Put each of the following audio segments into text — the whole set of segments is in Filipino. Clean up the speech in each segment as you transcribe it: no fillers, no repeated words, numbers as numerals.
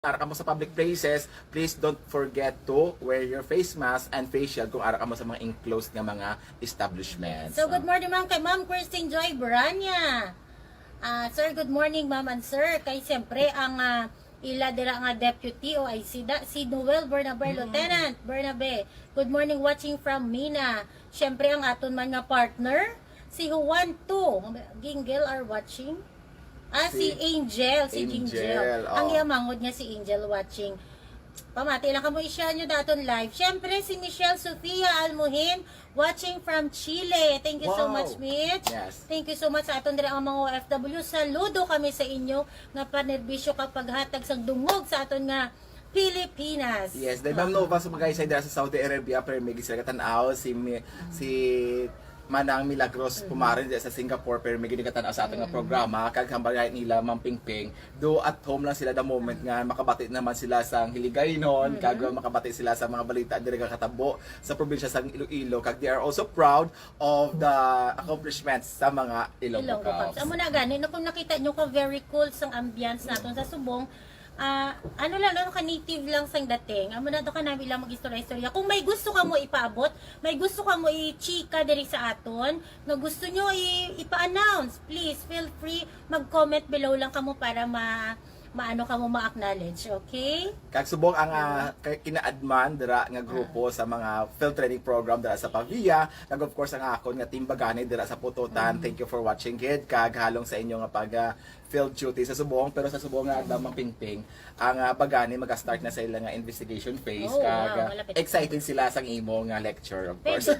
ara ka mo sa public places, please don't forget to wear your face mask and face shield kung ara ka mo sa mga enclosed nga mga establishments. So, good morning ma'am kay Ma'am Christine Joy Branya. Sir, good morning ma'am and sir. Kay siyempre ang ila dira nga deputy o ay si Noel Bernabe, Lieutenant Bernabe. Good morning watching from Mina. Siyempre ang aton man nga partner, si Juan Tu. Ginggel are watching. Si Angel, Angel. Oh. Ang yamangod nga si Angel watching. Pamati lang kamo isya nyo daton live. Siyempre si Michelle Sofia Almuhin watching from Chile. Thank you so Wow. much, Mitch. Yes. Thank you so much sa aton dira ang mga OFW. Saludo kami sa inyo nga panerbisyo kapag hatag sang dungog sa aton nga Pilipinas. Yes, dahil Ma'am Nova sa mga isa sa Saudi Arabia, pero may gisira katanaw si Manang Milagros pumarin sa Singapore, pero may ginikatanaw sa ating nga programa kag hambagay nila Ma'am Pingping do at home lang sila the moment nga makabati naman sila sa Hiligaynon kag makabati sila sa mga balita diri nga katabo sa probinsya sa Iloilo kag they are also proud of the accomplishments sa mga Ilonggo Cows. Amo na gani kung nakita nyo ka very cool sang ambience naton sa Subong. Ano lang, ka native lang sang dating. Amo na to ka namin lang mag-istorya-istorya. Kung may gusto ka mo ipaabot, may gusto ka mo i-chika diri sa aton, na gusto nyo ipa-announce, please feel free mag-comment below lang kamo para maano ka mo ma-acknowledge, okay? Kag subong ang kina-adman dira nga grupo sa mga field training program dira sa Pavia, kag of course ang akon nga team Bagani dira sa Pututan. Thank you for watching kid kag halong sa inyo nga pag field duty sa subong, pero sa subong nga Damang Pingping ang Bagani mag-start na sa ilang nga investigation phase kag malapit. excited sila sang imo nga lecture of course.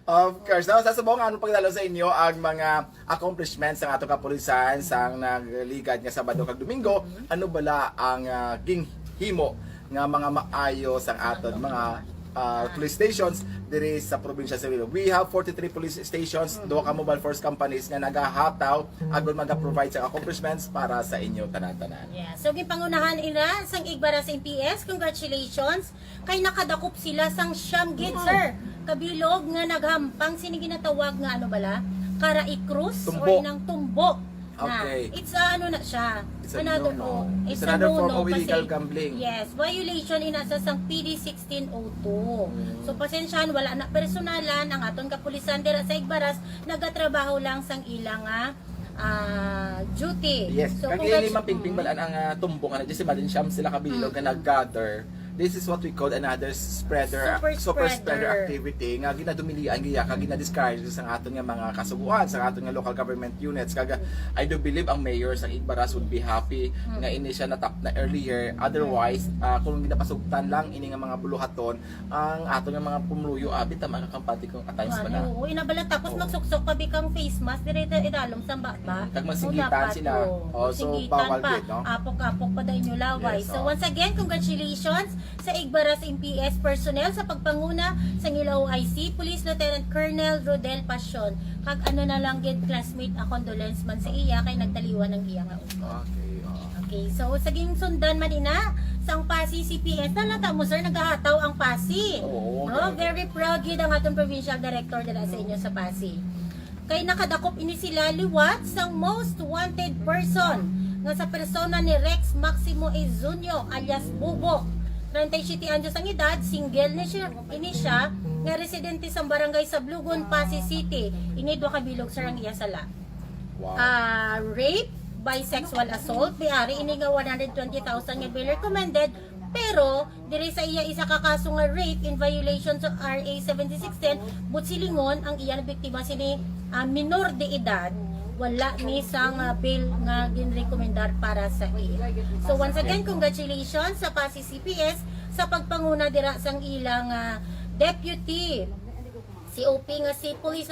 Of course, now sa subong ano pagdalo sa inyo ang mga accomplishments ng atong kapulisan sang nagligad nga Sabado kag Domingo, ano bala ang ginhimo nga mga maayo sang aton mga police stations diri sa probinsya sa Iloilo. We have 43 police stations, duha ka mobile force companies nga nagahataw agon maga-provide sa accomplishments para sa inyo tanan-tanan. Yeah. So, gipangunahan ina sang Igbara sa MPS, congratulations. Kay nakadakop sila sang Shamgit, sir. Kabilog nga naghampang sini ginatawag nga ano bala? Karaicruz or Tumbo. inang tumbo. Okay. It's ano na siya. It's another no-no. It's a another form no-no of illegal kasi, gambling. Yes, violation inasa sang PD 1602. So pasensyahan wala na personalan ang aton kapulisan dira sa Igbaras nagatrabaho lang sang ilang duty. Yes, So kag congrats- ili mapingping balaan ang tumbong ana just imagine siyam sila kabilog nga nag-gather. This is what we call another super spreader activity nga ginadumilian giya kag ginadiscourage sa aton nga mga kasubuan sa aton nga local government units kag I do believe ang mayor sa Igbaras would be happy nga ini siya natap na earlier. Otherwise kung ginapasugtan lang ini nga mga buluhaton ang aton nga mga pumuluyo abit ang mga kampante kung at times pa na. Oo, inabala tapos magsuksok pa bikang face mask direta idalom sa baba. Kag magsingitan sila. So bawal gid, no? Apok-apok pa daw inyo laway. Yes, So once again, congratulations sa Igbaras MPS personnel sa pagpanguna sa Ngilo IC Police Lieutenant Colonel Rodel Passion. Kag ano na lang gid classmate a condolence man sa iya kay nagtaliwan ng iya nga ulo. Okay. Okay, so saging sundan man ina sang Pasi CPS na nata mo sir nagahataw ang Pasi. Oo, No, very proud gid ang atong provincial director dira sa inyo sa Pasi. Kay nakadakop ini sila liwat sang most wanted person nga sa persona ni Rex Maximo Ezunio alias Bubo. 37 anyos ang edad, single ini siya nga residente sa barangay sa Blugon, Pasig City. Ini do kabilog sa iya sala. Wow. Rape by sexual assault, may-ari ini nga 120,000 nga bill recommended, pero diri sa iya isa ka kaso nga rape in violation sa RA 7610, but silingon ang iya na biktima sini minor de edad. Wala ni sang bill nga ginrekomendar para sa iya. So once again, congratulations sa Pasig CPS sa pagpanguna dira sang ilang deputy COP nga si Police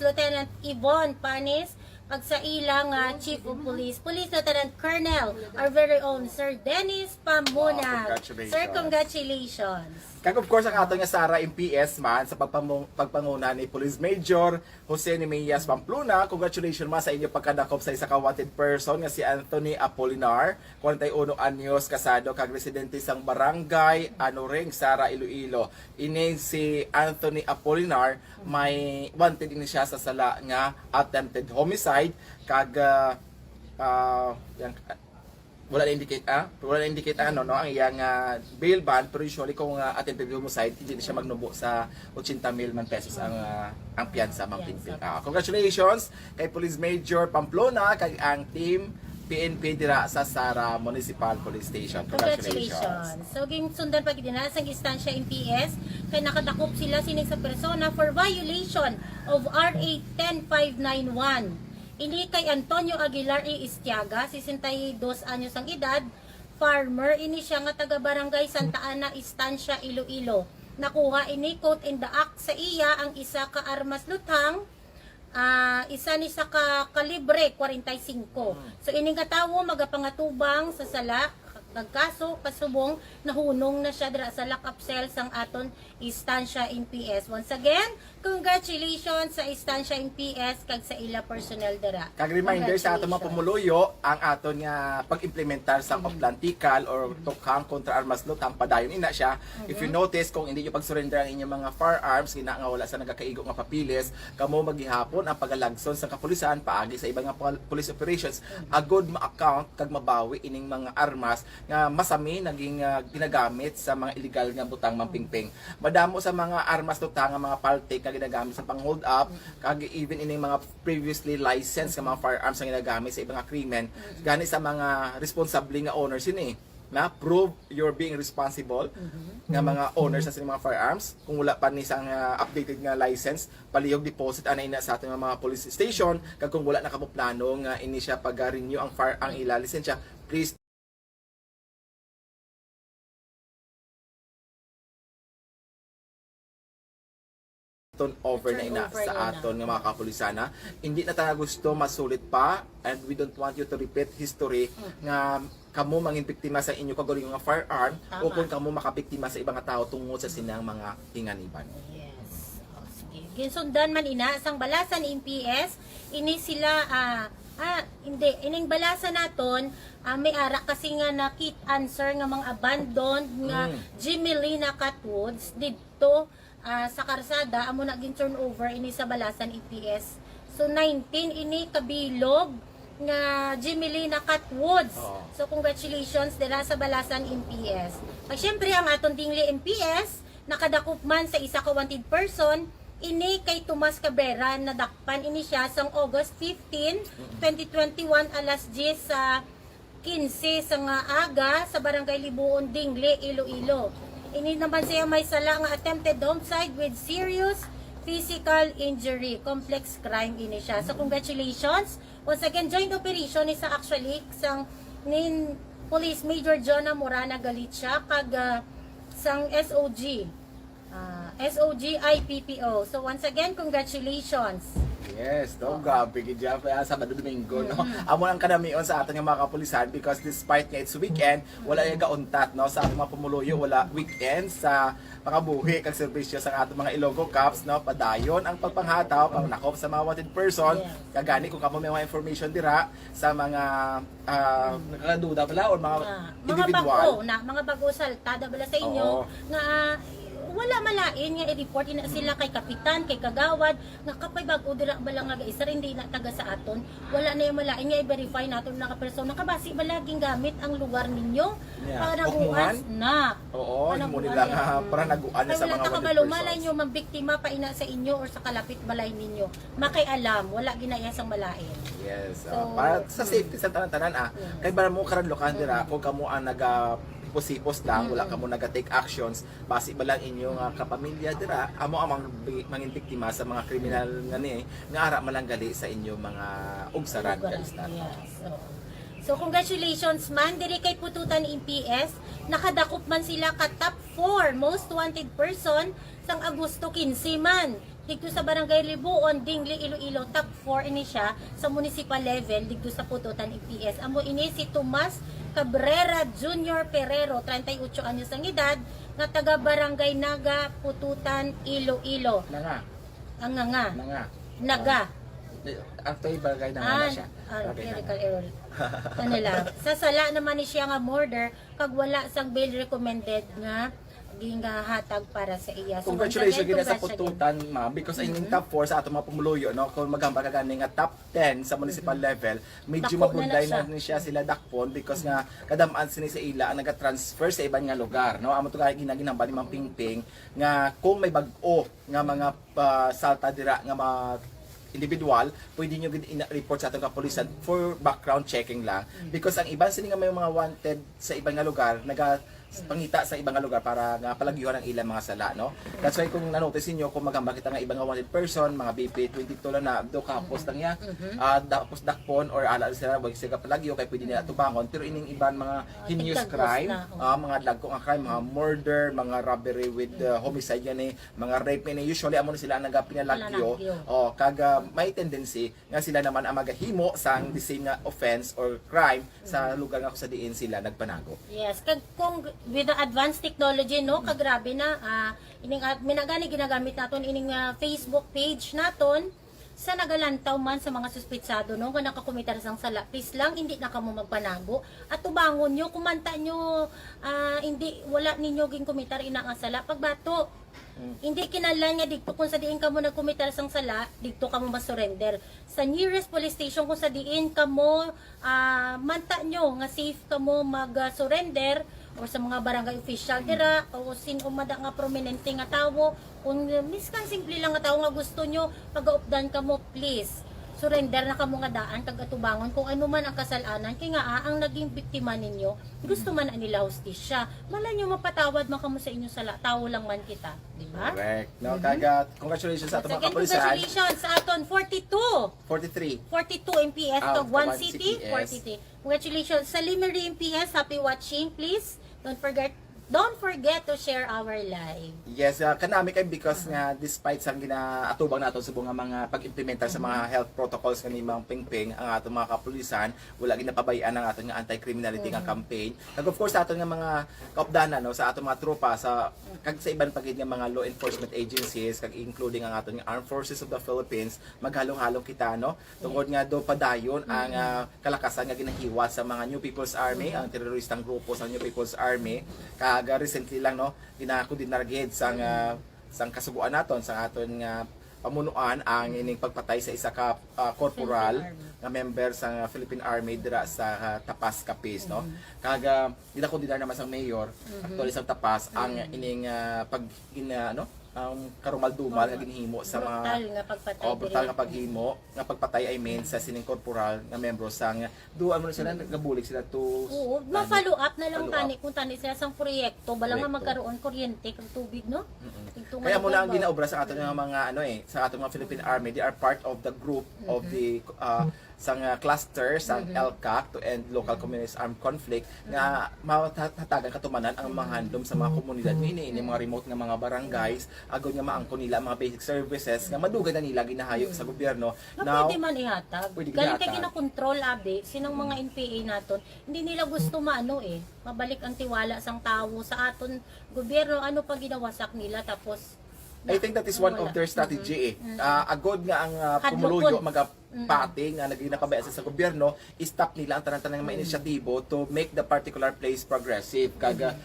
Lieutenant Yvonne Panis pag sa ilang Chief of Police Lieutenant Colonel, our very own Sir Dennis Pamuna. Wow, congratulations. Sir, congratulations. Kag of course ang ato nga Sara MPS man sa pagpanguna ni Police Major Jose Nemeyas Pamplona. Congratulations ma sa inyo pagkadakop sa isa ka wanted person nga si Anthony Apolinar, 41 anyos, kasado kag residente sang barangay Anoring, Sara, Iloilo. Ini si Anthony Apolinar may wanted ini siya sa sala nga attempted homicide kag yang wala na indicate ano no ang iyang bail bond, pero usually kung attempted homicide hindi na siya magnubo sa 80,000 man pesos ang piyansa Ma'am Pingping. Congratulations kay Police Major Pamplona kay ang team PNP dira sa Sara Municipal Police Station. Congratulations. So, ging sundan pag dinasang istansya MPS, kay nakadakop sila sining sa persona for violation of RA 10591. Ini kay Antonio Aguilar E. Istiaga, 62 anyos ang edad, farmer, ini siya nga taga-barangay Santa Ana, Istansya, Iloilo. Nakuha ini quote in the act sa iya ang isa ka armas lutang, isa ni sa kalibre 45. So ining katawo magapangatubang sa sala nagkaso pasubong nahunong na siya dira sa lock-up cell sang aton Istansya MPS. Once again, congratulations sa Istansya MPS kag sa ila personnel dira. Kag reminder sa aton mga pumuluyo ang aton nga pag-implementar sa oplantikal or tukhang kontra armas lutang padayon ina siya. If you notice kung hindi niyo pag-surrender ang inyong mga firearms kina nga wala sa nagakaigo nga papilis, kamo maghihapon ang pagalagson sa kapulisan paagi sa ibang nga police operations a good ma-account kag mabawi ining mga armas nga masami naging ginagamit sa mga illegal nga butang mampingping. Madamo sa mga armas lutang nga mga paltik nga ginagamit sa pang-hold up kag even ining mga previously licensed nga mga firearms nga ginagamit sa ibang nga krimen gani sa mga responsable nga owners ini na prove you're being responsible nga mga owners sa mga firearms. Kung wala pa ni sang updated nga license, palihog deposit anay na sa ating mga police station. Kag kung wala na kamo plano nga ini siya pag-renew ang ila lisensya, please over na ina sa aton nga mga kapulisana. Hindi na tayo gusto masulit pa and we don't want you to repeat history nga kamo mangin biktima sa inyo kaguli nga firearm o kung kamo makabiktima sa ibang tao tungod sa sinang mga tinganiban. Yes. O, sige. Ginsundan man ina sang balasan MPS ini sila hindi ining balasan naton may ara kasi nga na kit answer nga mga abandoned nga Jimelina Catwoods didto sa karsada amo na gin turnover ini sa balasan EPS. So 19 ini kabilog nga Jimelina Catwoods. So congratulations dira sa balasan MPS. Pag syempre ang aton tingli MPS nakadakop man sa isa ka wanted person ini kay Tomas Cabrera nadakpan ini siya sang August 15, 2021 alas 10 sa 15 sa nga aga sa barangay Libuon, Dingle, Iloilo. Ini naman siya may sala nga attempted homicide with serious physical injury, complex crime ini siya. So congratulations. Once again, joint operation is actually sang nin Police Major Jonah Morana Galicia kag sang SOG IPPO. So once again, congratulations. Yes, gabi gid Sabado Domingo no. Amo ang kanamion sa aton nga mga kapulisan because despite nga it's weekend, wala yung gauntat no sa ating mga pumuluyo, wala weekend sa pangabuhi kag serbisyo sa ating mga Ilonggo Cops no. Padayon ang pagpanghataw pangnakop sa mga wanted person. Kagani kung kamo may mga information dira sa mga nakaduda pala o mga individual. Mga bago saltada bala sa inyo nga wala malain nga i-report na sila kay kapitan, kay kagawad nga kapay bago dira bala nga isa hindi na taga sa aton, wala na yung malain nga i-verify naton na persona kabasi ba laging gamit ang lugar ninyo para naguan na. Oo, mo nila nga para naguan sa mga wanted malay nyo mambiktima pa ina sa inyo or sa kalapit balay ninyo. Makialam, wala ginaya sang malain. Yes. Para sa safety sa tanan-tanan kay bara mo karon lokan dira kung kamo ang posipos lang, wala ka mo naga-take actions, base ba lang inyong kapamilya dira, amo ang mangin biktima sa mga kriminal nga ni, nga ara malanggali sa inyong mga ugsaran guys. Yes. So congratulations man diri kay Pututan MPS, nakadakop man sila ka top 4 most wanted person sang Agosto 15 man. Dito sa Barangay Libuon, Dingle, Iloilo, top 4 ini siya sa municipal level dito sa Pututan MPS. Amo ini si Tomas Cabrera Jr. Perero, 38 anyos ang edad, nga taga Barangay Naga, Pututan, Iloilo. Naga. After barangay na siya. Clerical error. Sa sala naman ni siya nga murder, kag wala sang bail recommended nga gingahatag para sa iya. So, Congratulations once again, gina sa congrats pututan, ma, because ining top 4 sa ato mga pumuluyo, no, kung magamba ka gani nga top 10 sa municipal level, medyo Dako na mabunday na na ni siya sila dakpon because nga kadamaan sini sa ila ang naga-transfer sa ibang nga lugar, no. Amo to kay ginaginamba ni Mang Pingping nga kung may bag-o nga mga salta dira nga mga individual, pwede nyo report sa atong kapulisan for background checking lang. Because ang iban sini nga may mga wanted sa ibang nga lugar, pangita sa ibang nga lugar para nga palagyuhan ang ilang mga sala, no? That's why kung na-notice niyo kung magamba kita nga ibang nga wanted person, mga BP 22 lang na do kapos lang ya, tapos dakpon or ala sila wag sila palagyo kay pwede nila tubangon, pero ining iban mga heinous Tigtagos crime, na, mga dagko nga crime, mga murder, mga robbery with homicide yan mga rape ni usually amo na sila ang nagapinalagyo. Kaga may tendency nga sila naman ang magahimo sang the same nga offense or crime sa lugar nga kung sa diin sila nagpanago. Yes, kung with the advanced technology, no, kagrabe na, ining minagani ginagamit naton ining Facebook page naton sa nagalantaw man sa mga suspitsado, no, nga nakakumitar sang sala, please lang hindi na kamo magpanago at tubangon nyo, kumanta nyo, hindi wala ninyo ging kumitar ina nga sala pagbato. Hindi kinahanglan nga dito kung sa diin kamo nagkumitar sang sala, dito kamo ma-surrender. Sa nearest police station kung sa diin kamo manta nyo nga safe kamo mag-surrender o sa mga barangay official dira o sino mada nga prominente nga tawo kung miskan simple lang nga tawo nga gusto nyo pag-updan kamo, please surrender na kamo nga daan kag atubangon kung ano man ang kasalanan kay nga ang naging biktima ninyo gusto man nila hustisya malay nyo mapatawad man kamo sa inyo sala tawo lang man kita, di ba? Correct. No, kaga congratulations sa ato mga kapulisan. Congratulations sa aton 42 MPS to One 1 City CPS. 43. Congratulations sa Limery MPS, happy watching, please don't forget to share our live. Yes, kanami kay because nga despite sa ginaatubang naton sa mga pag-implementar sa mga health protocols nga ni Mang Pingping ang atong mga kapulisan, wala ginapabayaan ang aton nga anti-criminality nga campaign. Kag of course sa aton nga mga kaupdanan no sa atong mga tropa sa kag sa iban pagid nga mga law enforcement agencies kag including ang aton nga Armed Forces of the Philippines, maghalong-halong kita no tungod nga do padayon ang kalakasan nga ginahiwat sa mga New People's Army, ang teroristang grupo sa New People's Army. Recently lang no ginakudinargid sang kasubuan naton sa aton nga pamunuan ang ining pagpatay sa isa ka corporal nga member sa Philippine Army dira sa Tapas Capiz no kaga ginakudinar naman sang mayor actually sa Tapas ang ining karumal-dumal nga ginhimo sa mga brutal nga paghimo nga pagpatay sa sining corporal nga membro sang duan mo sila nagabulig sila to ma-follow up na lang kung tani sila sang proyekto bala nga magkaroon kuryente kag tubig no. Kaya muna ang ginaobra sa aton nga mga sa aton mga Philippine Army, they are part of the group of the sang cluster sang LCAC to end local communist armed conflict nga mahatagan katumanan ang mga handom sa mga komunidad ini mga remote nga mga barangays agod nga maangko nila mga basic services nga madugay na nila ginahayo sa gobyerno na pwede man ihatag galing kay gina-control abi sinang mga NPA naton hindi nila gusto mabalik ang tiwala sang tawo sa aton gobyerno ano pa ginawasak nila tapos I think that is one of their strategy agod nga ang pumuluyo magapati nga naginakabaya sa gobyerno stop nila ang tanan-tanan nga mga inisyatibo to make the particular place progressive kaga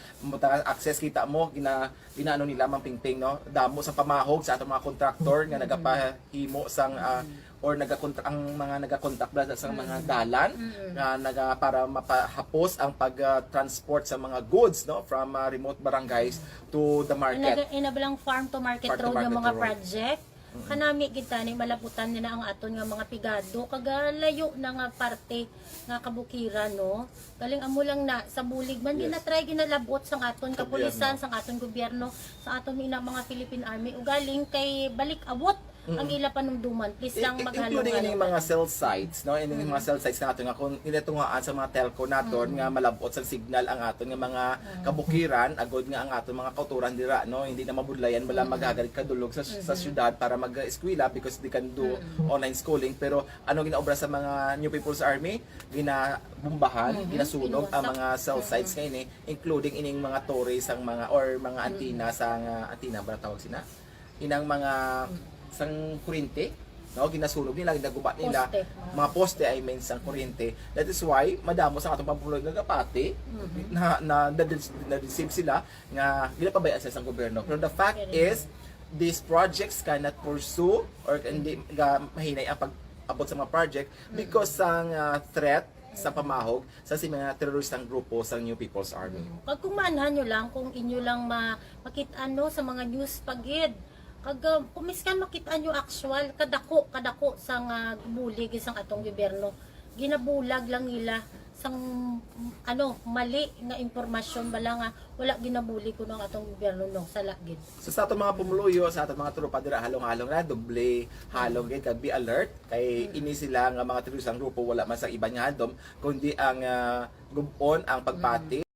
access kita mo ginaano nila Mang Pingping no damo sa pamahog sa atong mga contractor nga nagapahimo sang or ang mga nagakontak sa mga dalan nga para mapahapos ang pag-transport sa mga goods no from remote barangays to the market. Inabalang farm to market road ng mga project. Kanami kita ni malaputan nila ang aton nga mga pigado kagalayo na nga parte nga kabukiran no. Galing amo lang na sa bulig man ginatry ginalabot sang aton kapulisan sang aton gobyerno sa aton mga Philippine Army ug galing kay balik abot ang ila panumduman please lang including ining mga cell sites no ining mga cell sites nato nga kung inatungaan sa mga telco naton nga malabot sa signal ang aton nga mga kabukiran agod nga ang aton mga kauturan dira no hindi na mabudlayan wala maghagarit kadulog sa syudad para mag-eskwela because they can do online schooling pero ano ginaobra sa mga New People's Army ginabumbahan ginasunog ang mga cell sites ngayon including ining mga torres ang mga or mga antenna sa antenna ba tawag sina inang mga sang kuryente no, ginasunog nila, ginaguba nila, Poste. mga poste ay mensang kuryente. That is why madamo sa atong pampuloy nga gapati na na-receive sila nga ginapabayaan sa isang gobyerno. Pero the fact is these projects cannot pursue or hindi mahinay ang pag-abot sa mga project because sang threat sa pamahog sa mga teroristang grupo sa New People's Army. Kag kung maanhan nyo lang, kung inyo lang makita sa mga news pagid, kag kumiskan makita nyo actual, kadako sa nga bulig isang atong gobyerno. Ginabulag lang nila sang mali nga impormasyon bala nga wala ginabuli ko ng atong gobyerno no sa lagid. So sa atong mga pumuluyo, sa atong mga tropa dira halong-halong na doble halong gid kag be alert kay ini sila nga mga teroristang grupo wala man sa iba nga handom kundi ang gubon ang pagpati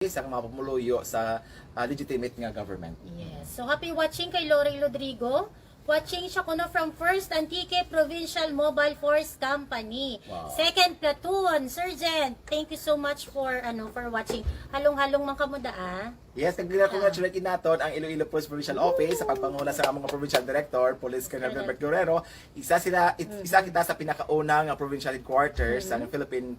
sa mga pumuluyo sa legitimate nga government. Yes. So happy watching kay Lori Rodrigo. Watching siya kuno from 1st Antique Provincial Mobile Force Company. Wow. 2nd Platoon, Sergeant. Thank you so much for watching. Halong-halong man kamo daa. Yes, nag-congratulate naton ang Iloilo Police Provincial Office sa pagpanguna sa among provincial director, Police Colonel Herbert Guerrero. Isa kita sa pinakaunang provincial headquarters ng Philippine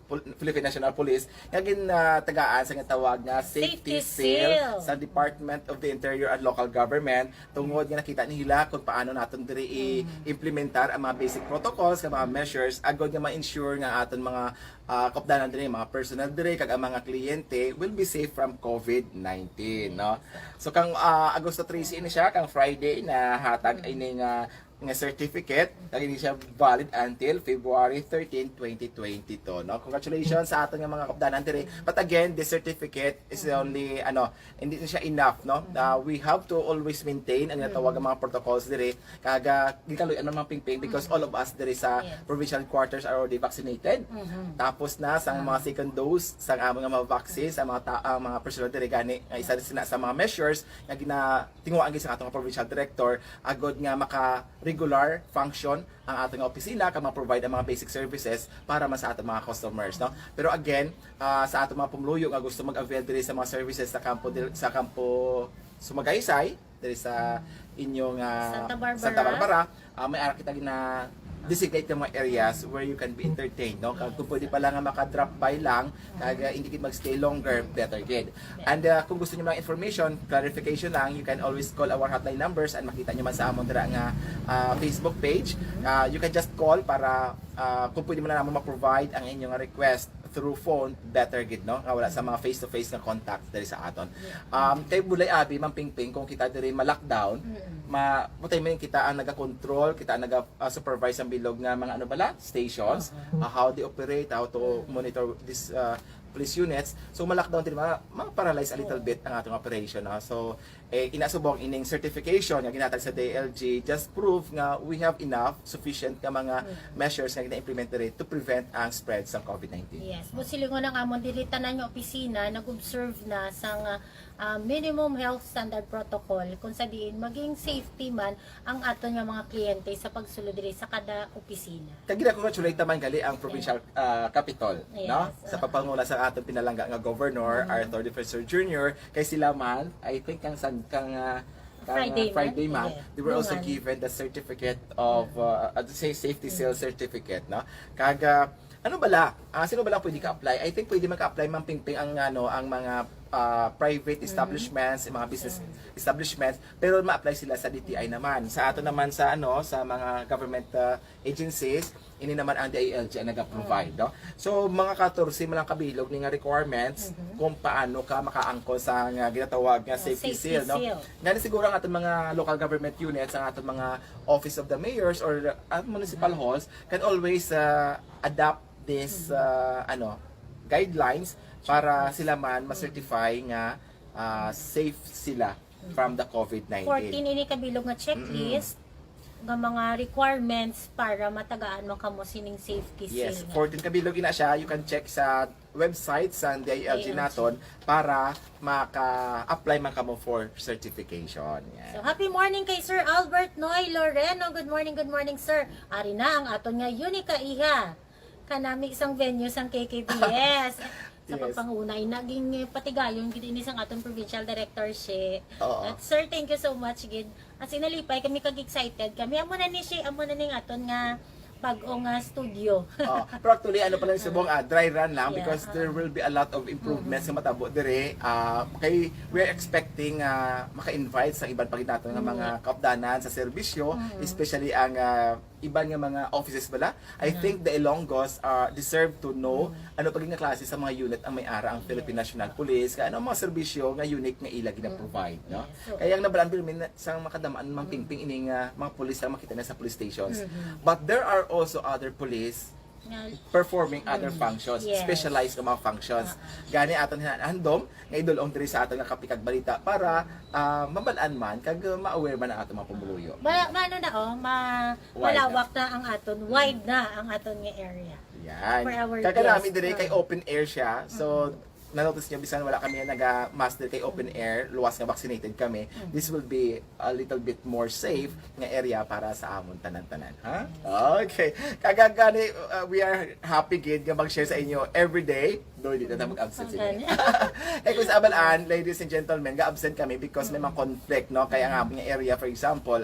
National Police nga ginatagaan sa tawag na Safety Seal sa Department of the Interior and Local Government tungod nga nakita nila kung paano naton diri i-implementar ang mga basic protocols, mga measures agod nga ma-ensure nga aton mga kopdanan diri, mga personal diri kag ang mga kliyente will be safe from COVID-19. No? So kang Agosto 13 ini siya kang Friday na hatag ini nga certificate kag ini siya valid until February 13, 2022 no. Congratulations sa aton nga mga kapdanan diri. But again, this certificate is only hindi siya enough no. We have to always maintain ang tawag nga mga protocols diri kag gikaluyan man pingping because all of us diri sa provincial quarters are already vaccinated. Tapos na sa mga second dose sa among mga vaccines sa mga personal diri gani nga isa sila sa mga measures nga ginatinguan sa atong provincial director agod nga maka regular function ang ating opisina kag ma-provide ang mga basic services para man sa ating mga customers no. Pero again, sa ating mga pumuluyo nga gusto mag-avail diri sa mga services sa kampo Sumagaysay diri sa inyong Santa Barbara, may ara kita gina designate ng mga areas where you can be entertained no. Kung pwede pa lang maka-drop by lang kag hindi kit mag-stay longer, better gid. And kung gusto niyo mga information, clarification lang, you can always call our hotline numbers and makita niyo man sa amon dira nga Facebook page. You can just call para kung pwede mo na naman ma-provide ang inyong request through phone, better gid no, nga wala sa mga face-to-face nga contact diri sa aton. Kay Bulay Abi, Pingping, kung kita diri ma-lockdown, mutay man kita ang naga-control, kita ang naga-supervise ang bilog nga mga stations, how they operate, how to monitor this police units. So ma-lockdown din, ma-paralyze a little bit ang atong operation. So inasubong ining certification nga ginatag sa DILG just prove nga we have enough sufficient nga mga measures nga gina-implement diri to prevent ang spread sa COVID-19. Yes, busilingon ang amon dili tanan nga opisina nag-observe na sa minimum health standard protocol kung sa diin maging safety man ang aton nga mga kliyente sa pagsulod diri sa kada opisina. Kag gina-congratulate naman gali ang provincial capital no sa pagpanguna sa atong pinalangga nga governor Arthur Defensor Jr. kay sila man I think Friday man, they were also given the certificate of safety seal certificate no. Kag ano bala? Sino bala pwede ka-apply? I think pwede man ka-apply man Pingping ang ang mga private establishments, mga business establishments, pero ma-apply sila sa DTI naman. Sa ato naman sa sa mga government agencies, ini naman ang DILG ang nag-provide, no? So mga 14 man lang kabilog ni nga requirements kung paano ka makaangkon sa ginatawag nga safety seal, no? Ngani siguro ang ating mga local government units, ang ating mga office of the mayors or municipal halls can always adapt this guidelines para sila man ma-certify nga safe sila from the COVID-19. 14 ini kabilog nga checklist nga mga requirements para matagaan mo kamo sining safety seal. Yes, 14 kabilog ina siya. You can check sa website sa DILG naton para maka-apply man kamo for certification. So happy morning kay Sir Albert Noy Loreno. Good morning, sir. Ari na ang aton nga Unica Iha. kanami isang venue sang KKBS. Sa Yes. pagpangunay, naging patigayon gid ini sang atong provincial director siya. Oo. At sir, thank you so much gid. As inalipay kami kag excited kami amo na ni siya, amo na ning aton nga bag-o nga studio. Oh, pero actually ano pa lang subong dry run lang Yeah. because there will be a lot of improvements sa matabo dire. Kay we're expecting maka-invite sa ibang paginato ng mga kaupdanan sa serbisyo, especially ang iban nga mga offices bala. I think the Ilonggos deserve to know ano paging nga klase sa mga unit ang may-ara ang Philippine National Police, kaya ano mga serbisyo nga unique nga ila gina-provide, no? Yes. So, Kaya ang nabalaan bilmin sang makadamaan mang pingping ini nga mga pulis ang makita na sa police stations. But there are also other police nga- performing other functions, Yes. specialized nga mga functions. Gani aton hinandom nga idulong diri sa aton nga kapikag balita para mabalaan man kag ma-aware man ang aton mga pumuluyo. ano na malawak na ang aton, wide na ang aton nga area. Yan. For our Kaya namin guests. dire kay open air siya. So na-notice niyo bisan wala kami naga-master kay open air, luwas nga vaccinated kami. This will be a little bit more safe nga area para sa amon tanan-tanan, ha? Okay. Kagagani we are happy gid nga mag-share sa inyo every day. Do hindi na mag-absent sila. Eh kung sa abalaan, ladies and gentlemen, ga-absent kami because may mga conflict, no? Kaya nga nga area, for example,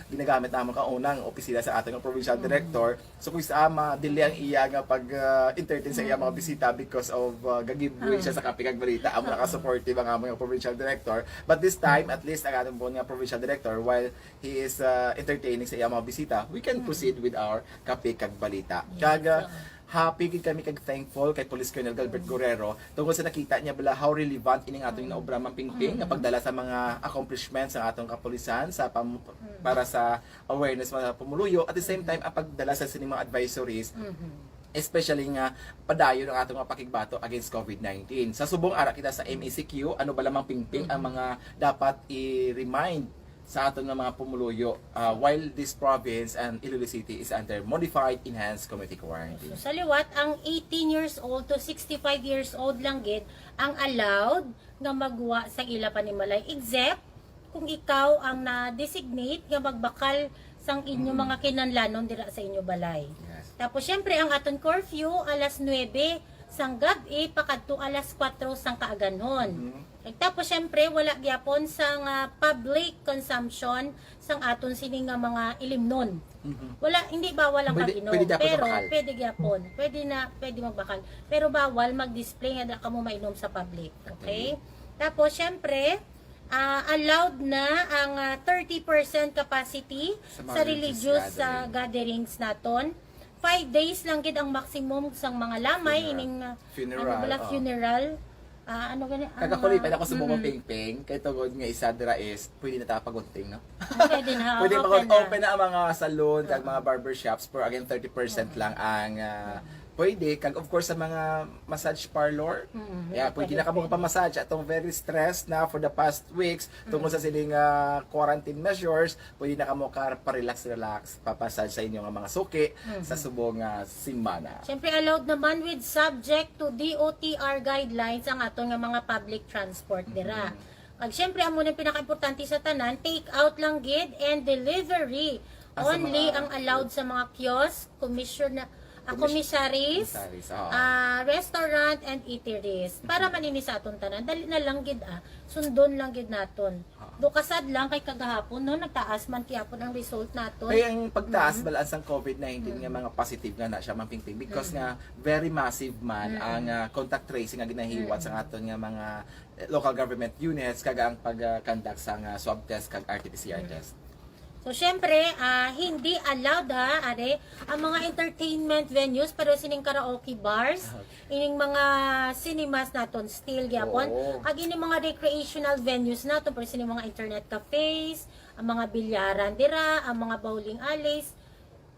ginagamit naman kaunang opisina sa ating provincial director. So kung sa delay ang iya nga pag-entertain sa iya mga bisita because of gagiveaway siya sa kapikag balita, amo naka-supportive ang among provincial director. But this time, at least ang ating nga provincial director, while he is entertaining sa iya mga bisita, we can proceed with our kapikag balita. Kaga, happy gid kami kag thankful kay Police Colonel Galbert Guerrero tungkol sa nakita niya bala how relevant ining atong naobra pingping nga pagdala sa mga accomplishments sa atong kapulisan sa para sa awareness sa pumuluyo, at the same time ang pagdala sa sining mga advisories, especially nga padayon ang atong mga pakigbato against COVID-19. Sa subong ara kita sa MECQ, ano ba lamang pingping ang mga dapat i-remind sa aton nga mga pumuluyo while this province and Iloilo City is under modified enhanced community quarantine. So, sa liwat, ang 18 years old to 65 years old lang gid ang allowed nga magwa sa ila panimalay, except kung ikaw ang na-designate nga magbakal sang inyo mga kinanlanon dira sa inyo balay. Yes. Tapos syempre ang aton curfew alas 9 sang gabi pakadto alas 4 sang kaaganon. Tapos syempre wala gyapon sang public consumption sang aton sini nga mga ilimnon. Wala, hindi bawal ang Pwede- pag-inom, pwede gyapon pero magbakal. pwede gyapon. Pwede magbakal. Pero bawal mag-display nga kamo mainom sa public. Okay? Tapos syempre allowed na ang 30% capacity Sa mga sa religious religious gatherings naton. 5 days lang gid ang maximum sang mga lamay Funeral. ining Funeral, ano bala oo. funeral. Ano gani? Kagakulipan ako sa mga pingping, kay tugod nga isa dira is pwede na ta pagunting, no? Pwede na. Pwede open open na ang mga salon kag mga barbershops, pero again 30% lang ang pwede. Kag of course sa mga massage parlor, pwede na kamo pa-massage atong very stressed na for the past weeks tungkol sa siling quarantine measures, pwede na kamo pa-relax pa-massage sa inyong mga suki sa subong simana. Siyempre, allowed naman with subject to DOTR guidelines ang ato nga mga public transport dira. Kag siyempre, amo na pinaka-importante sa tanan, take out lang gid and delivery. Sa Only mga- ang allowed sa mga kiosk, commissaries, oo. restaurant and eateries. Para manini sa aton tanan, dali na lang gid sundon lang gid naton. Dukasad lang kay kagahapon no nagtaas man gyapon ang result naton. Kaya ang pagtaas balaan sang COVID-19 nga mga positive nga na siya mampingping because nga very massive man ang contact tracing nga ginahiwat sa aton nga mga local government units kaga ang pag-conduct sa swab test kag RT-PCR test. So, syempre, hindi allowed ang mga entertainment venues, pero sining karaoke bars, ining mga cinemas naton, still gyapon. Oo. Ag ining mga recreational venues naton, pero sining mga internet cafes, ang mga bilyaran dira, ang mga bowling alleys,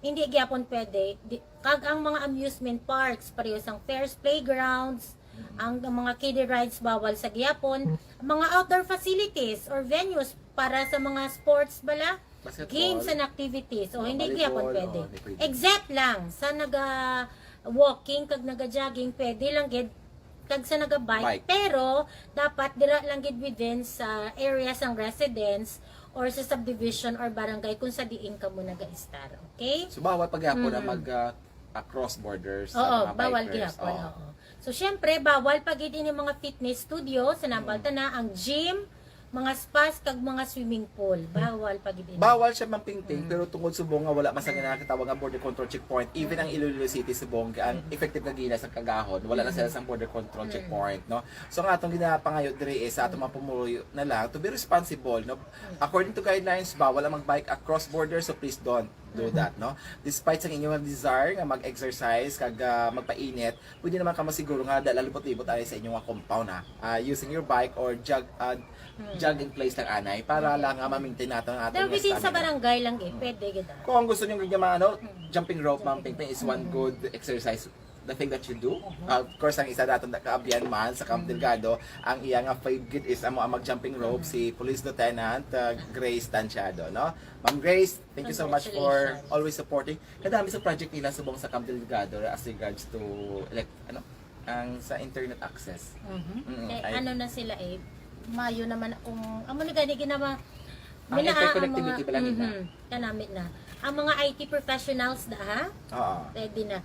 hindi gyapon pwede. Kag ang mga amusement parks, parehas ang fairs, playgrounds, ang mga kiddie rides bawal sa gyapon, ang mga outdoor facilities or venues para sa mga sports bala, Basketball. games and activities. O hindi Volleyball, gyapon pwede. hindi pwede. Except lang sa naga-walking kag naga-jogging pwede lang gid kag sa naga-bike. Bike. Pero dapat dira lang gid within sa areas ng residence or sa subdivision or barangay kung sa diin ka mo naga-star. Okay? So bawal paghapon na cross borders sa Oo, mga bawal bikers. gihapon. Oo. Oo. So syempre bawal pag ini mga fitness studio sa nabalta na ang gym, mga spas kag mga swimming pool. Bawal pag ini. Bawal siya mampingping, pero tungkol subong nga wala man sa ginakatawag nga border control checkpoint. Even ang Iloilo City subong ang effective nga gina sa kagahon, wala na sila sa border control checkpoint, no? So nga atong ginapangayot diri is sa atong mga pumuloy na lang to be responsible, no? According to guidelines, bawal ang magbike across border, so please don't do that, no? Despite sa inyong desire nga mag-exercise kag magpainit, pwede naman ka masiguro nga lalipot-libot ay sa inyong mga compound ha. Using your bike or jog in place lang anay para lang ma-maintain natin ang ating Pero within sa stamina. barangay lang pwede gid. Kung gusto nyo ganyan ano, jumping rope, pumping is one good exercise. The thing that you do. Of course, ang isa natin na kaabyan man sa Camp Delgado, ang iya nga favorite is ang mag-jumping rope, si Police Lieutenant Grace Tanchado, no? Ma'am Grace, thank you so much for always supporting. Kadami sa project nila subong sa Camp Delgado as regards to ang sa internet access. Ano na sila Mayo naman kung amo ni gani ginawa Ang interconnectivity pala nila. Kanamit na. Ang mga IT professionals da ha? Oo. Pwede na.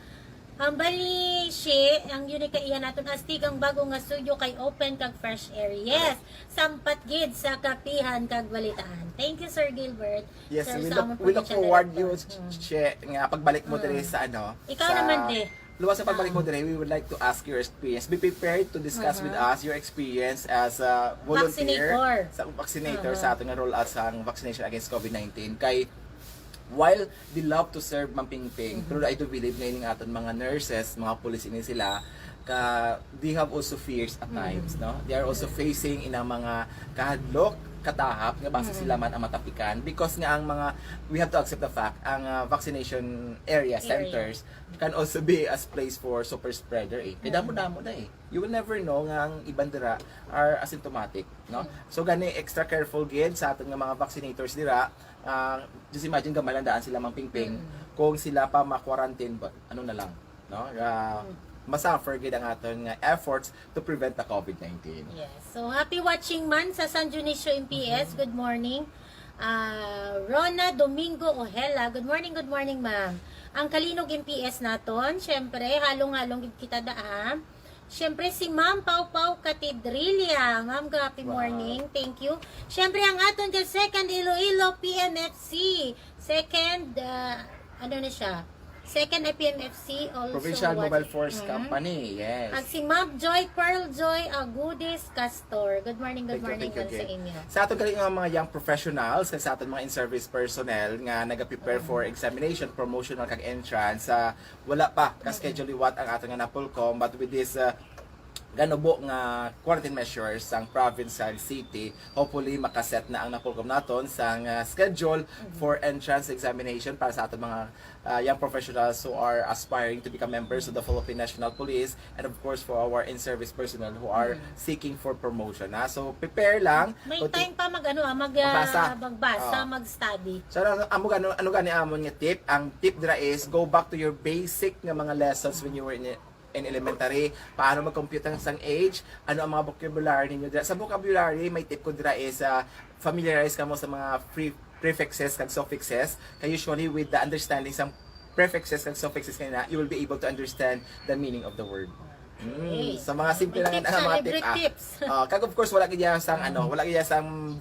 Ang bali ang yun kay iyan naton astig ang bago nga studio kay open kag fresh air. Yes, sampat gid sa kapihan kag balitaan. Thank you Sir Gilbert. Yes, Sir, we sa look, among we look provincial forward you, director. Che, nga pagbalik mo diri sa ano. Ikaw sa, naman, De. Luwas sa pagbalik mo diri, we would like to ask your experience. Be prepared to discuss with us your experience as a volunteer Vaccinator. sa vaccinator sa ating roll out sa vaccination against COVID-19. Kay while they love to serve Mampingping, pero I do believe ngayon ng aton mga nurses, mga police ini sila, they have also fears at times, no? They are also facing in ang mga kahadlok, katahap nga basta sila man ang matapikan because nga ang mga we have to accept the fact ang vaccination area centers can also be as place for super spreader kaya damo-damo na you will never know nga ang ibang dira are asymptomatic, no? So gani extra careful gid sa aton nga mga vaccinators dira. Just imagine gamalandaan sila Mampingping kung sila pa ma-quarantine but ano na lang, no? Masuffer gid ang aton nga efforts to prevent the COVID-19. Yes. So, happy watching man sa San Dionisio MPS. Good morning. Rona Domingo Ojela. Good morning, ma'am. Ang Kalinog MPS naton, syempre, halong-halong kita daan. Syempre, si Ma'am Pau Pau Catedrilia. Ma'am, happy morning. Thank you. Syempre, ang aton dyan, second Iloilo PMFC. Second, ano na siya? Second IPMFC also. Provincial Mobile Force Company, yes. At si Ma'am Joy Pearl Joy Agudis Castor. Good morning Thank you, man sa inyo. Sa aton galing mga young professionals, sa aton mga in-service personnel nga nagaprepare for examination, promotional kag entrance, wala pa ka-schedule what ang aton nga napulcom, but with this ganubo nga quarantine measures ang province and city, hopefully makaset na ang napulcom naton sa schedule for entrance examination para sa aton mga young professionals who are aspiring to become members of the Philippine National Police, and of course for our in-service personnel who are seeking for promotion. So prepare lang. May time pa Magbasa. magbasa, mag-study. So ano gani amon nga tip? Ang tip dira is go back to your basic nga mga lessons when you were in elementary, paano mag-compute ang isang age, ano ang mga vocabulary ninyo dira. Sa vocabulary, may tip ko dira is familiarize ka mo sa mga prefixes kag suffixes. Kaya usually with the understanding sa prefixes kag suffixes kanina, you will be able to understand the meaning of the word. Sa mga simple lang ang mga tips. Kag of course wala gid sang wala gid sang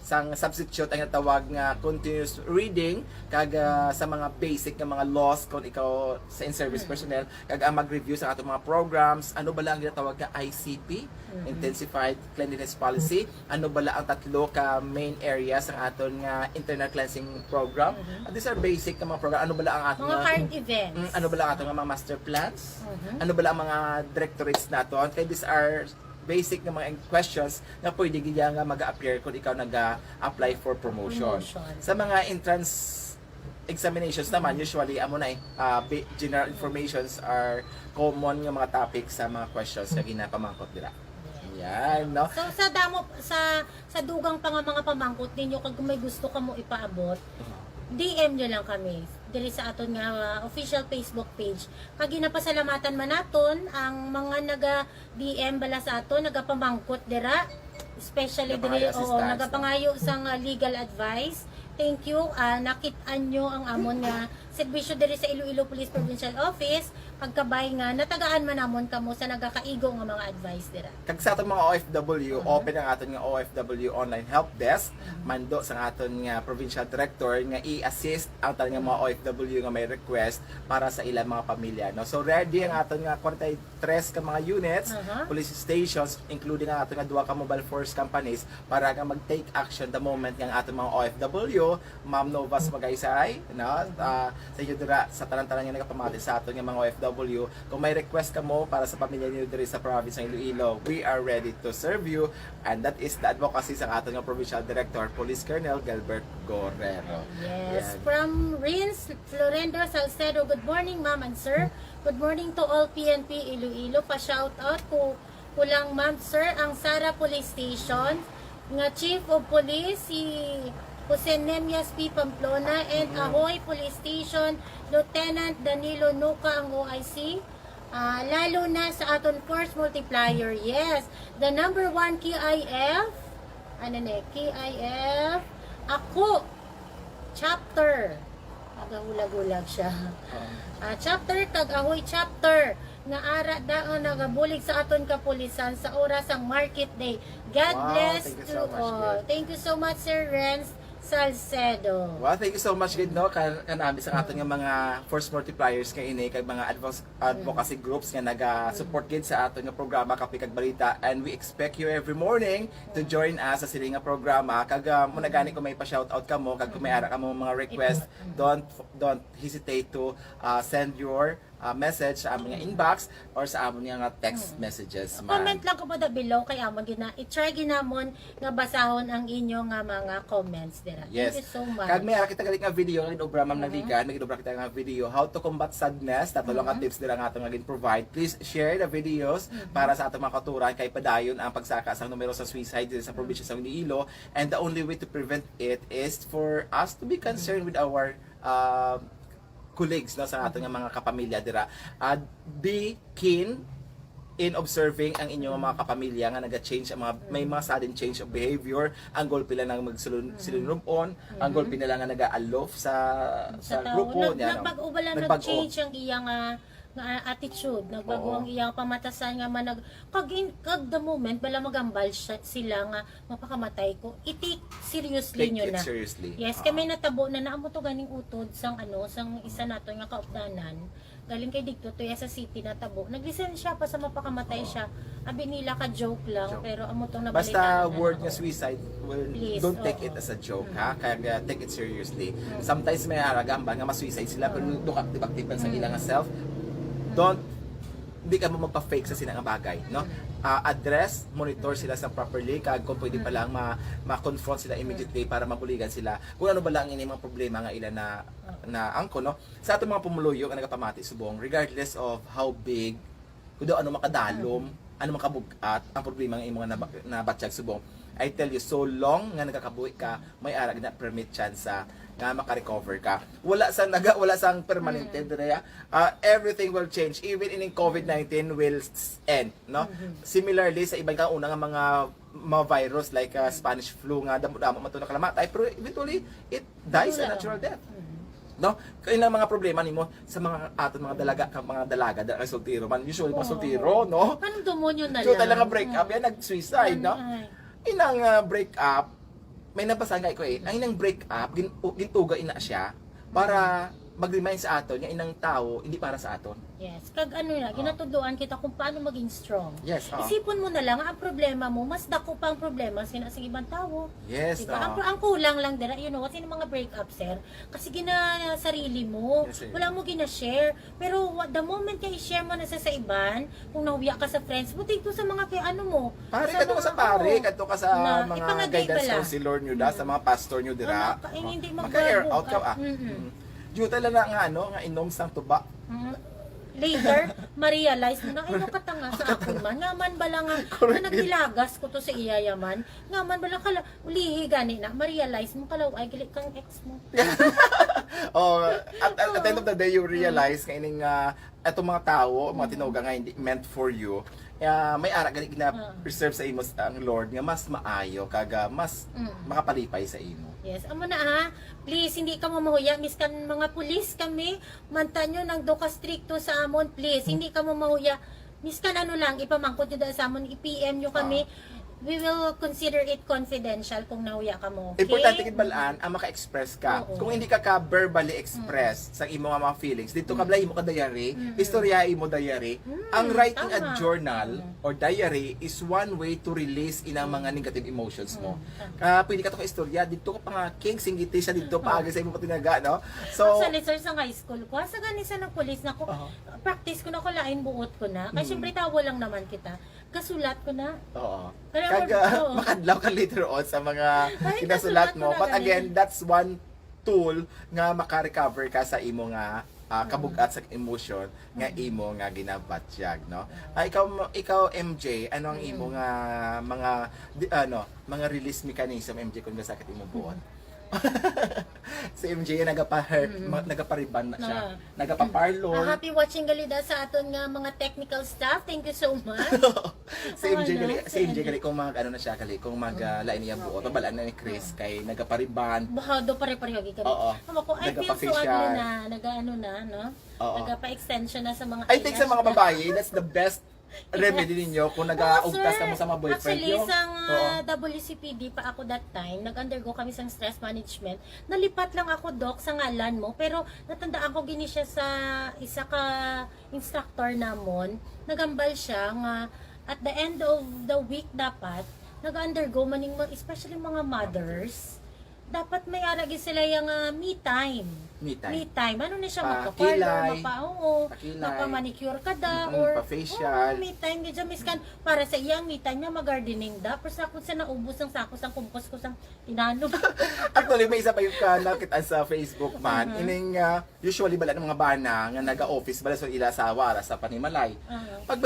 sang substitute ang tawag nga continuous reading kag sa mga basic nga mga laws kung ikaw sa in-service personnel kag mag-review sa atong mga programs, ano bala ang ginatawag nga ICP, Intensified Cleanliness Policy, ano bala ang tatlo ka main areas ng aton nga internal cleansing program. These are basic nga mga program, ano bala ang aton Mga current events. ano bala ang aton nga mga master plans, ano bala ang mga directorates naton, kay these are basic na mga questions na pwede gaya nga mag-appear kung ikaw nag-apply for promotion. Sa mga entrance examinations naman, usually amo na general informations are common nga mga topics sa mga questions na ginapamangkot dira. Yan, no? So sa dugang pa nga mga pamangkot ninyo kag may gusto ka mo ipaabot, DM nyo lang kami diri sa aton nga official Facebook page. Kag ginapasalamatan man naton ang mga naga-DM bala sa aton, nagapamangkot dira, especially diri nagapangayo sang legal advice. Thank you. Nakit-an nyo ang amon nga serbisyo diri sa Iloilo Police Provincial Office pagkabay nga natagaan man namon kamo sa nagakaigo nga mga advice dira. Kag sa aton mga OFW, open ang aton nga OFW online help desk, mando sa aton nga provincial director nga i-assist ang tanan nga mga OFW nga may request para sa ilang mga pamilya, no. So ready ang aton nga 43 ka mga units, police stations, including ang aton nga duha ka mobile force companies para nga mag-take action the moment nga ang aton mga OFW, Ma'am Novas Magaysay, no, sa inyo dira sa tanan-tanan nga nagapamati sa aton nga mga OFW. Kung may request ka mo para sa pamilya niyo diri sa province ng Iloilo, we are ready to serve you, and that is the advocacy sa aton nga Provincial Director, Police Colonel Gilbert Gorrero. Yes, Yan. from Rins Florendo Salcedo, good morning ma'am and sir. Good morning to all PNP Iloilo. Pa-shout out ko lang ma'am sir ang Sara Police Station nga Chief of Police si Jose Nemias P. Pamplona and Ahoy Police Station Lieutenant Danilo Nuca ang OIC. Lalo na sa aton force multiplier. Yes, the number 1 KIF KIF ako chapter nagahulag-hulag siya. Chapter kag Ahoy chapter nga ara daw nagabulig sa aton kapulisan sa oras ang market day. God Wow, bless thank you to so much, all. Gid. Thank you so much Sir Renz Salcedo. Well, thank you so much gid, no, kanami sa aton nga mga force multipliers nga ini kag mga advocacy groups nga naga-support gid sa aton nga programa Kape kag Balita, and we expect you every morning to join us sa sila nga programa. Kag muna gani ko may pa-shoutout kamo kag kung may ara kamo mga request, don't hesitate to send your message sa among inbox or sa among nga text messages, man. Comment lang ko pa below kay amon i-try ginamon nga basahon ang inyo nga mga comments dira. Yes. Thank you so much. Kag may ara kita galit nga video nga inobra ma'am nagligan, may inobra kita nga video how to combat sadness, tatulong ka tips dira nga atong nga provide. Please share the videos para sa atong mga katuran kay padayon ang pagsaka sa numero sa suicide dito sa probinsya sa Iloilo, and the only way to prevent it is for us to be concerned with our colleagues, no, sa ating mga kapamilya dira. Be keen in observing ang inyong mga kapamilya nga naga-change ang mga may mga sudden change of behavior. Ang goal pila nang magsulunod-on, ang goal pila nga naga-alof sa tao. grupo niya, no? Nagbago ba lang nag-change ang iyang nga attitude, nagbago ang iyang pamatasan nga man kag the moment bala magambal sila nga mapakamatay ko, i-take seriously Take nyo it na. seriously. Yes, kami natabo na naamo to ganing utod sang sang isa nato nga kaupdanan. Galing kay dikto to sa city natabo. Naglisen siya pa sa mapakamatay siya. Abi nila ka joke lang, pero amo tong Basta nabalitaan. word nga suicide, Please, don't take oo. it as a joke, ha? Kaya take it seriously. Sometimes may haragamba nga ma-suicide sila, pero look active sa ilang self. Hindi ka mo magpa-fake sa sinang bagay, no? Address, monitor sila sa properly, kag kung pwede pa lang ma-confront sila immediately para mabuligan sila kung ano ba lang ini mga problema nga ilan na angko, no? Sa atong mga pumuluyo nga nagapamati subong, regardless of how big, kudo ano makadalom, ano makabugat ang problema nga imong nabatsyag subong, I tell you, so long nga nagakabuhi ka, may ara na permit chance nga maka-recover ka. Wala sang permanente direya. Everything will change. Even in COVID-19 will end, no? Similarly sa ibang kauna nga mga virus like Spanish flu nga damo-damo man to nakalamatay, pero eventually it dies a natural death. No? Kaya mga problema nimo sa mga aton mga dalaga sultiro man, usually mga sultiro, no? Anong demonyo na So lang? talaga break up yan, nag-suicide, no? Inang break up, may nabasa nga ko ang inang break up, gintuga ina siya para mag-remind sa aton nga inang tao hindi para sa aton. Yes, kag ginatuduan kita kung paano maging strong. Yes, Isipon mo na lang ang problema mo, mas dako pa ang problema sa ibang tao. Yes, Diba? Ang kulang lang dira, kasi mga breakup, sir, kasi sarili mo, Yes, wala mo gina-share. Pero the moment kay share mo na sa iban, kung nahuya ka sa friends mo, tigto sa mga mo. Pare, kadto ka sa pare, kadto ka sa mga ipangagay guidance bala. counselor nyo sa mga pastor nyo dira. Hindi Maka-air out ka, Mm-mm. Juta lang nga nga inom sang tuba. Later, ma-realize mo na, ano katanga sa akon man. Ngaman bala nga, na nagdilagas ko to sa iyayaman. Ngaman bala ulihi gani na, ma-realize mo, kalaw, ay, gilik kang ex mo. Oh, at the end of the day, you realize nga ining itong mga tao, mga tinuga nga hindi meant for you. May ara gani na preserve sa imo ang Lord nga mas maayo kaga mas makapalipay sa imo. Yes, amo na ha. Please, hindi ka mo mahuya. Miskan mga pulis kami, mantan nyo ng doka stricto sa amon, please. Hindi ka mo mahuya. Miskan ano lang, ipamangkot nyo dahil sa amon, i-PM nyo kami. We will consider it confidential kung nahuya ka mo. Okay? Importante gid balaan ang maka-express ka. Oo. Kung hindi ka verbally express sa imo nga mga feelings, dito ka blay mo ka diary, istoryahin mo diary. Ang writing a Tama. journal or diary is one way to release inang mga negative emotions mo. Pwede ka to ka istorya dito ka pa nga king singiti siya dito paagi sa imo patinaga, no? So Actually, sir, sa high school ko, sa ganisa ng pulis na ko, practice ko na ko lain, buot ko na. Kasi syempre tawo lang naman kita. Kasulat ko na. oo. Pero Kaga oo. makadlaw ka later on sa mga Ay, kinasulat kasulat mo. mo na But ganun. again, that's one tool nga maka-recover ka sa imo nga kabugat sa emotion nga imo nga ginabatyag, no? Ikaw MJ, ano ang imo nga mga release mechanism MJ kung sakit imo buot? Si MJ nagapariban na siya. Nagapaparlor. Happy watching galida sa aton nga mga technical staff. Thank you so much. Si MJ Ano? gali, si MJ gali kung na siya gali kung lain niya buot, balaan na ni Chris kay nagapariban. Bahado pare-pareho kami. Oo. Ako, I feel so Nagpa-facial. ano na, nag-ano na, no? Oo. Nagpa-extension na sa mga I think sa mga eyelash. babae, that's the best remedy ninyo kung nag-augtas ka mo sa mga boyfriend Actually, nyo. sa Oo. WCPD pa ako that time, nag-undergo kami sa stress management. Nalipat lang ako, Doc, sa ngalan mo. Pero natandaan ko gini siya sa isa ka instructor namon. Nagambal siya nga at the end of the week dapat, nag-undergo maning especially mga mothers, dapat may aragi sila yung me time. Me time. Me time. Ano na siya, Pa-kilay. magpa-parlor, Pa-kilay. mapa-manicure ka da, or Pa-facial. me time, medyo miskan, para sa iyang me time niya, mag-gardening da, pero sa kung sa naubos ng sako, sang kumpos ko, sang tinano. Actually, may isa pa yung nakita sa Facebook man. Ining usually bala ng mga bana nga naga-office bala sa ila asawa ara sa Panimalay. Pag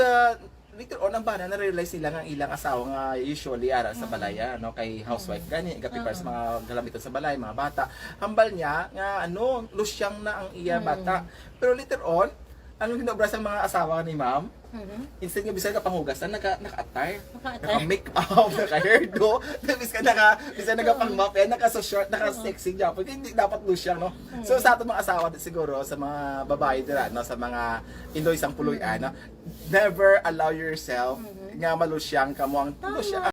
later on ang bana na-realize nila nga ilang asawa nga usually ara sa balaya, no, kay housewife gani gapi para sa mga galamiton sa balay, mga bata. Hambal niya nga lusyang na ang iya bata. Pero later on, anong ginobra sa mga asawa ni ma'am? Instead nga bisan ka panghugasan, naka-attire, naka-make up, naka-hairdo, bisan naka-pang-map, naka-so-short, naka-sexy niya. Pwede hindi dapat lusyang, no? So sa ating mga asawa, siguro, sa mga babae dira, no, sa mga Indoy sang puloy-an, no, never allow yourself nga malusyang ka mo ang lusyang.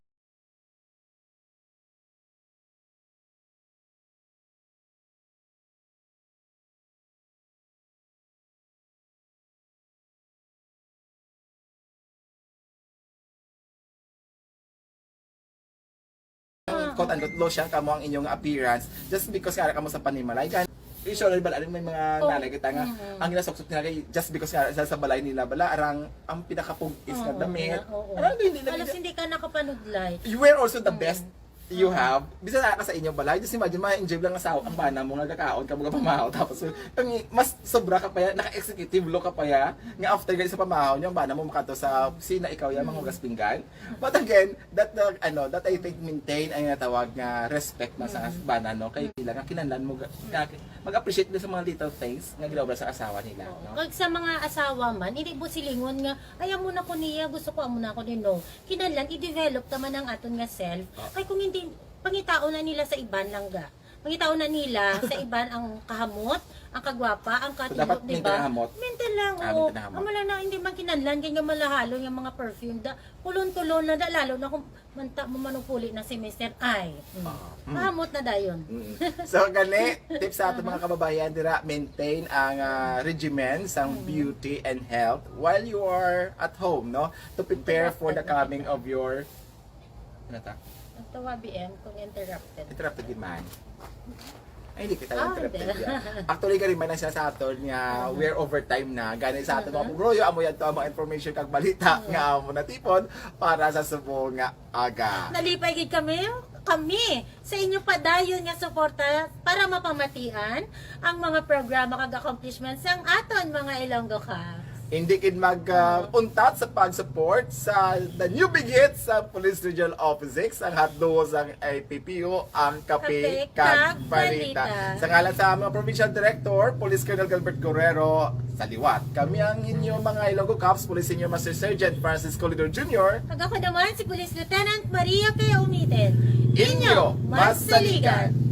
Quote unquote lotion ka mo ang inyong appearance just because nga ka mo sa Panimalay. Usually bala may mga nanay kita nga ang ginasuksok nila kay just because nga sa balay nila bala arang ang pinakapugis na damit. Arang hindi Alas hindi ka nakapanudlay. you wear also the best you have. Bisa na ka sa inyong balay. Just imagine, ma-enjoy lang ang ang bana mo nga kakaon ka mga pamahaw. Tapos, mas sobra ka pa ya, naka-executive look ka pa ya, nga after guys sa pamahaw niyo, ang bana mo makato sa sina ikaw ya, mga hugas pinggan. But again, that that I think maintain ay natawag nga respect na sa bana, no? Kay kailangan kinahanglan mo mag-appreciate din sa mga little things nga ginobra sa asawa nila, no? Kag sa mga asawa man, hindi mo silingon nga, ayaw mo na ko niya, gusto ko amo na ko din, no. Kinahanglan i-develop naman ang aton nga self. Kay kung hindi pangitao na nila sa iban lang ga. Pangitao na nila sa iban ang kahamot, ang kagwapa, ang So, katulog, dapat di maintain ba? ang hamot. Maintain lang, Ah, oo. maintain ang hamot. Amo lang na hindi man kinahanglan kay nga malahalo yung mga perfume da. Kulon-kulon na da, lalo na kung manupuli na si Mr. I. Kahamot na dayon. So gani, tips sa ating mga kababayan dira, maintain ang regimen sang beauty and health while you are at home, no? To prepare for the coming of your ano ta? Nagtawa BM kung interrupted. Interrupted man. Ay, hindi kita Ah, interrupted hindi. yan. Actually, ka rin man na siya sa aton nga we're overtime na. Gani sa aton mga pugroyo, amo yan to ang mga information kag balita nga amo natipon para sa subong nga aga. Nalipay gid kami sa inyo padayon nga suporta para mapamatian ang mga programa kag accomplishments sang aton mga Ilonggo Cubs. hindi kid mag-untat sa pag-support sa the new big hit sa Police Regional Office 6, ang hotdogs ang IPPO, ang Kape Kag Balita. Sa ngalan sa mga Provincial Director, Police Colonel Gilbert Guerrero, sa liwat. Kami ang inyong mga Ilonggo Cops, Police Senior Master Sergeant Francisco Lidor Jr. Pag ako naman si Police Lieutenant Maria P. Umited. Inyo, mas saligan.